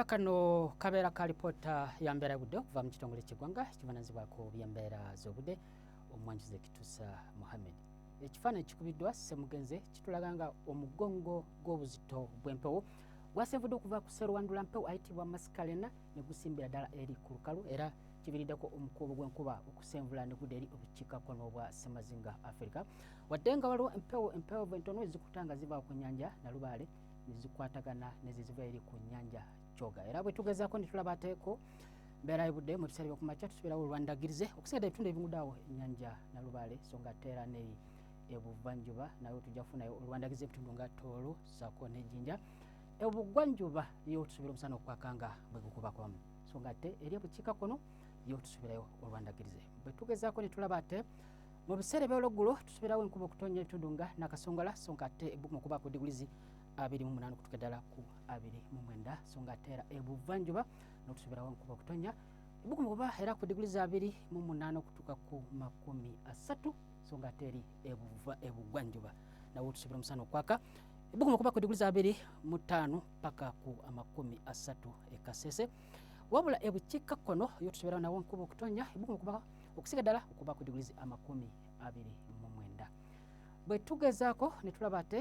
kano kabeera ka lipoota ya mbeera y'obudde okuva mu kitongole ky'eggwanga kivunaanyizibwako by'embeera z'obudde omwanjuzi Kituusa Mohammed. Ekifaananyi kikubiddwa Ssemugenze kitulaga nga omugongo gw'obuzito bw'empewo gwasenvudde okuva ku sserwandula mpewo ayitibwa Maskalena ne gusimbira ddala eri ku lukalu era kiviiriddeko omukuubo gw'enkuba okusenvula ne gudda eri obukiikakkono bwa Ssemazinga Africa. Wadde nga waliwo empewo entono ezikutanga ziva ku nnyanja Nalubaale nezikwatagana neziziva eri ku nnyanja Kyoga. Era bwe tugezaako ne tulaba ateeko mbeera y'obudde mu biseera by'okumakya tusubirawo olwandagirize okusinga ddala ebitundu ebinguddaawo ennyanja Nalubaale so nga ate era n'eri ebuvanjuba nayo tujja kufunayo olwandagirize ebitundu nga Tooro ssaako ne Jinja. Ebugwanjuba yo tusubira omusana okwaka nga bwe gukubakomu so nga ate eri ebukiikakkono yo tusubirayo olwandagirize. Bwe tugezaako ne tulaba ate mu biseera eby'olweggulo tusubirawo enkuba okutonnya ebitundu nga Nakasongola so nga ate ebbuguma okuba ku digurizi 28 okutuuka ddala ku 29 so nga ate era ebuvanjuba n'otusubirawo enkuba okutonnya ebbuguma okuba era ku digurizi 28 okutuuka ku 30 so nga ate eri ebugwanjuba nawo tusubira omusana okwaka ebbuguma okuba ku digurizi 25 paka ku 30 e Kasese. Wabula ebukiikakkono yo tusubirawo nawo enkuba okutonnya ebbuguma okuba okusiga ddala okuba ku digurizi 29. Bwe tugezaako ne tulaba ate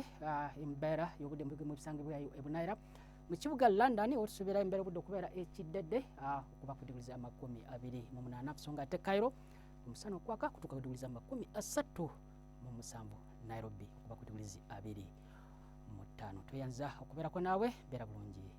embeera y'obudde mu bisangibwayo e Bunaayira mu kibuga London otusubira embeera y'obudde okubeera ekiddedde okuba ku digurizi 28 so nga ate Cairo omusana okwaka kutuuka ku digurizi 37 Nairobi okuba ku digurizi 25. Tweyanza okubeerako naawe beera bulungi.